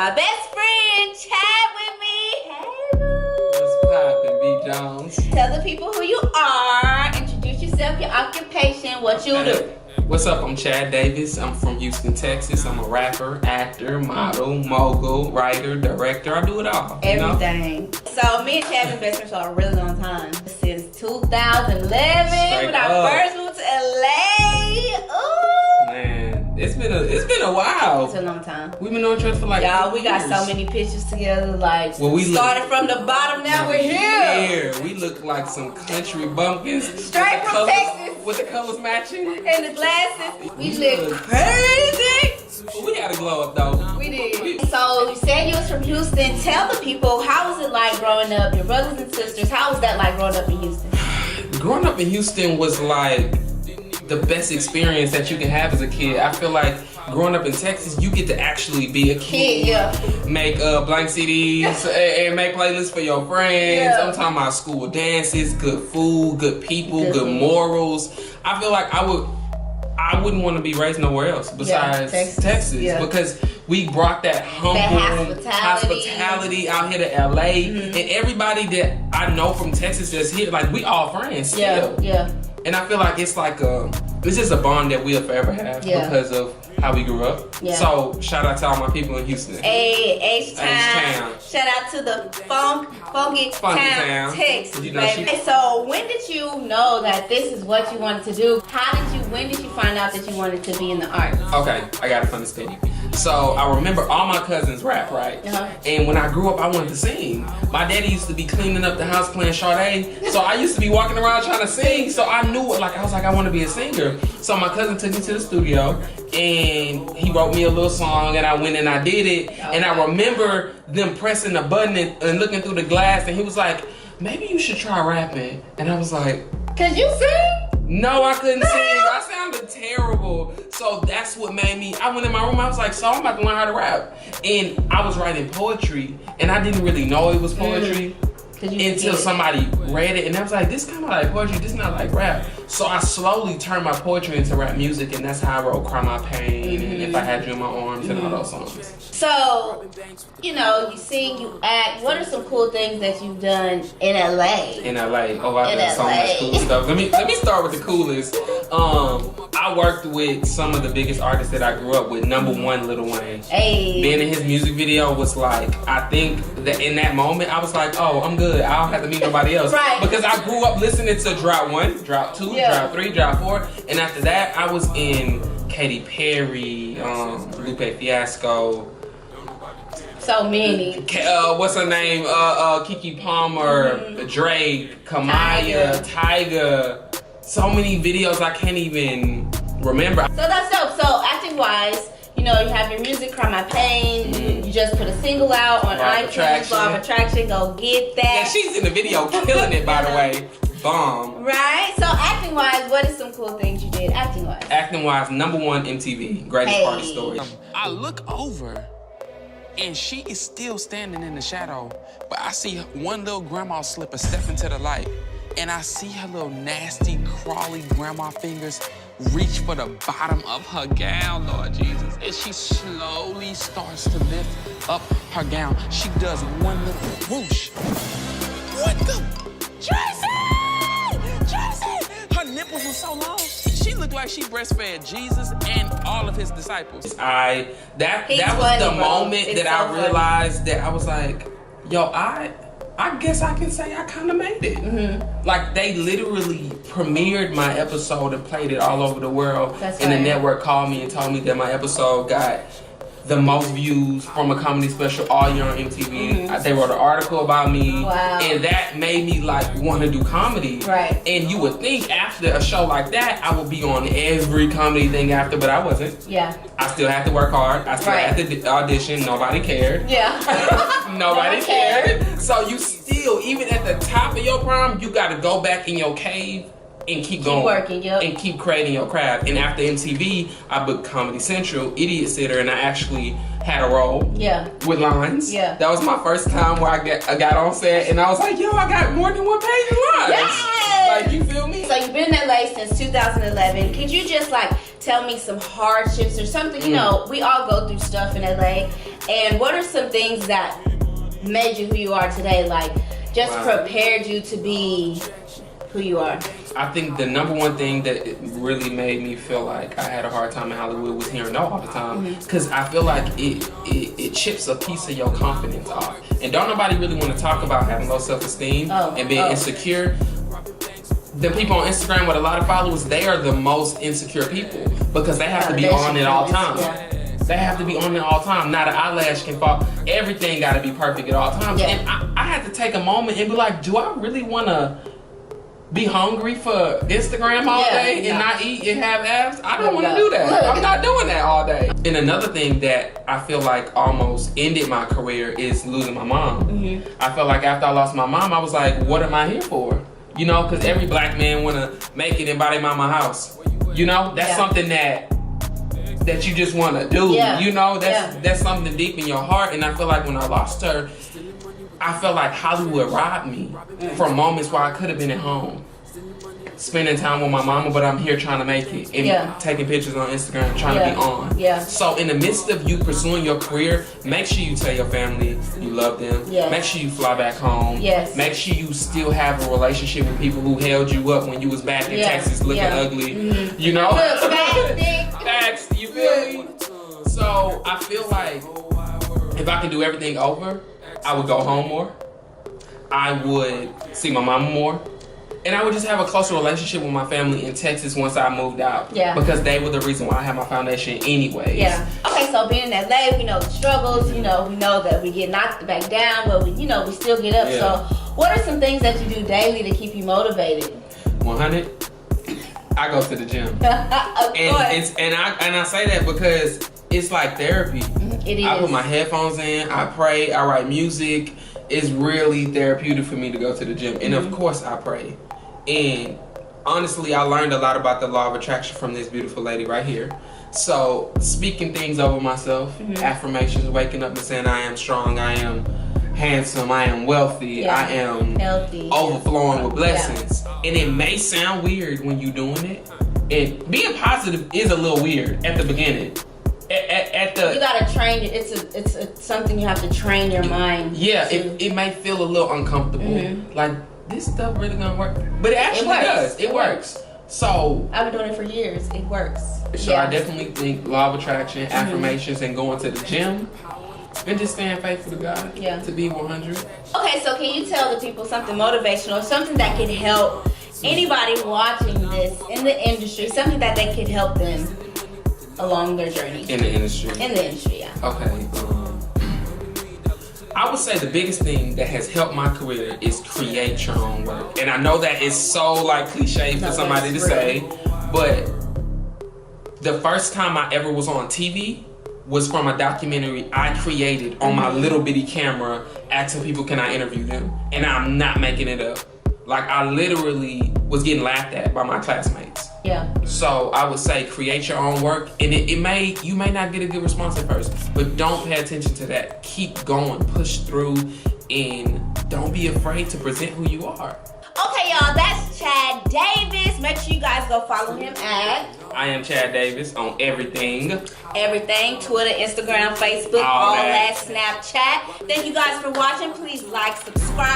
my best friend, Chad, with me. Hey, boo. What's poppin', B. Jones? Tell the people who you are. Introduce yourself, your occupation, what you do. What's up? I'm Chad Davis. I'm from Houston, Texas. I'm a rapper, actor, model, mogul, writer, director. I do it all. Everything. So me and Chad been best friends for a really long time. Since 2011 when I first moved to LA. Ooh. Man, it's been a while. It's a long time. We've been on each other for like y'all, 8 we got years. so many pictures together. Like well, we started from the bottom, now we're here. We look like some country bumpkins. Straight from Texas. With the colors matching. And the glasses. We look crazy. We had a glow up though. We did. So you said you was from Houston. Tell the people, how was it like growing up? Your brothers and sisters, how was that like growing up in Houston? Growing up in Houston was like the best experience that you can have as a kid. I feel like growing up in Texas, you get to actually be a kid. Make blank CDs and make playlists for your friends. Yeah. I'm talking about school dances, good food, good people, good morals. I feel like I wouldn't want to be raised nowhere else besides Texas. Because we brought that humble hospitality out here to LA. And everybody that I know from Texas that's here, like we all friends still. And I feel like it's like it's just a bond that we'll forever have because of how we grew up. So shout out to all my people in Houston. Hey, H-Town. Shout out to the Funky Town, Texas. You know so when did you know that this is what you wanted to do? When did you find out that you wanted to be in the arts? Okay, I got a funny story. So I remember all my cousins rap, right? And when I grew up, I wanted to sing. My daddy used to be cleaning up the house playing Sade. So I used to be walking around trying to sing. So I knew it, I was like, I want to be a singer. So my cousin took me to the studio and he wrote me a little song and I went and I did it. And I remember them pressing the button and looking through the glass and he was like, maybe you should try rapping. And I was like, could you sing? No, I couldn't sing. I sounded terrible. So that's what made me, I went in my room, I was like, so I'm about to learn how to rap. And I was writing poetry and I didn't really know it was poetry until somebody read it and I was like, this kind of like poetry, this not like rap. So I slowly turned my poetry into rap music and that's how I wrote Cry My Pain and If I Had You in My Arms and all those songs. So, you sing, you act. What are some cool things that you've done in LA? In LA. Oh, I've done so much cool stuff. Let me start with the coolest. I worked with some of the biggest artists that I grew up with. Number one, Lil Wayne. Hey. Being in his music video was like, I think that in that moment, I was like, oh, I'm good. I don't have to meet nobody else. Right. Because I grew up listening to Drop 1, Drop 2, Drop 3, Drop 4. And after that, I was in Katy Perry, Lupe Fiasco. So many. What's her name? Kiki Palmer, Drake, Kamaya, Tyga. So many videos I can't even remember. So that's dope. So acting wise, you have your music, Cry My Pain. You just put a single out on iTunes, Law of Attraction. Go get that. Yeah, she's in the video killing it, by the way. Bomb. Right? So acting wise, what is some cool things you did acting wise? Acting wise, number one MTV, Greatest Party Story. I look over and she is still standing in the shadow, but I see one little grandma slipper step into the light, and I see her little nasty, crawly grandma fingers reach for the bottom of her gown, Lord Jesus, and she slowly starts to lift up her gown. She does one little whoosh. What the? Tracy! Her nipples were so long. She looked like she breastfed Jesus and all of his disciples. That was the moment that I realized that I was like, yo, I guess I can say I kind of made it. Like they literally premiered my episode and played it all over the world. The network called me and told me that my episode got the most views from a comedy special all year on MTV. They wrote an article about me. And that made me want to do comedy. Right. And you would think after a show like that, I would be on every comedy thing after, but I wasn't. Yeah. I still had to work hard. I still had to audition. Nobody cared. Yeah. Nobody cared. So you still, even at the top of your prime, you got to go back in your cave and keep going, working, and keep creating your craft. And after MTV, I booked Comedy Central, Idiot Sitter, and I actually had a role with lines. That was my first time where I got on set, and I was like, yo, I got more than one page of lines. Like, you feel me? So you've been in LA since 2011. Could you just tell me some hardships or something? You know, we all go through stuff in LA. And what are some things that made you who you are today? Like, just prepared you to be who you are? I think the number one thing that really made me feel like I had a hard time in Hollywood was hearing no all the time. Because I feel like it chips a piece of your confidence off. And don't nobody really want to talk about having low self-esteem and being insecure. The people on Instagram with a lot of followers, they are the most insecure people because they have to be on it all the time. They have to be on it all the time. Not an eyelash can fall. Everything got to be perfect at all times. Yeah. And I had to take a moment and be like, do I really want to be hungry for Instagram all day and not eat and have abs? I don't want to do that. I'm not doing that all day. And another thing that I feel like almost ended my career is losing my mom. I felt like after I lost my mom, I was like, what am I here for? You know, because every black man want to make it and buy their mama house. You know, that's something that you just want to do. You know, that's something deep in your heart. And I feel like when I lost her, I felt like Hollywood robbed me from moments where I could have been at home, spending time with my mama, but I'm here trying to make it and taking pictures on Instagram, trying to be on. So in the midst of you pursuing your career, make sure you tell your family you love them. Make sure you fly back home. Make sure you still have a relationship with people who held you up when you was back in Texas looking ugly. You know? Facts, you feel me? So I feel like if I could do everything over, I would go home more. I would see my mama more. And I would just have a closer relationship with my family in Texas once I moved out. Because they were the reason why I had my foundation anyways. Okay, so being in LA, we know the struggles, you know, we know that we get knocked back down, but we, you know, we still get up. So what are some things that you do daily to keep you motivated? 100. I go to the gym. And I say that because it's like therapy. It is. I put my headphones in, I pray, I write music. It's really therapeutic for me to go to the gym. And of course I pray. And honestly, I learned a lot about the law of attraction from this beautiful lady right here. So speaking things over myself, affirmations, waking up and saying I am strong, I am handsome, I am wealthy, I am healthy, overflowing with blessings. And it may sound weird when you're doing it. And being positive is a little weird at the beginning. You gotta train it. It's something you have to train your mind. It may feel a little uncomfortable. Like, this stuff really gonna work, but it actually does. It works. So I've been doing it for years. It works. So I definitely think law of attraction, affirmations, and going to the gym, and just staying faithful to God. To be 100. Okay, so can you tell the people something motivational, something that can help anybody watching this in the industry, something that they could help them along their journey in the industry? Okay. I would say the biggest thing that has helped my career is create your own work. And I know that is so like cliche for somebody to say, but the first time I ever was on TV was from a documentary I created on my little bitty camera, asking people, can I interview them? And I'm not making it up. Like, I literally was getting laughed at by my classmates. So I would say create your own work, and you may not get a good response at first, but don't pay attention to that. Keep going, push through, and don't be afraid to present who you are. Okay, y'all, that's Chad Davis. Make sure you guys go follow him at I am Chad Davis on everything. Twitter, Instagram, Facebook, all that, Snapchat. Thank you guys for watching. Please like, subscribe.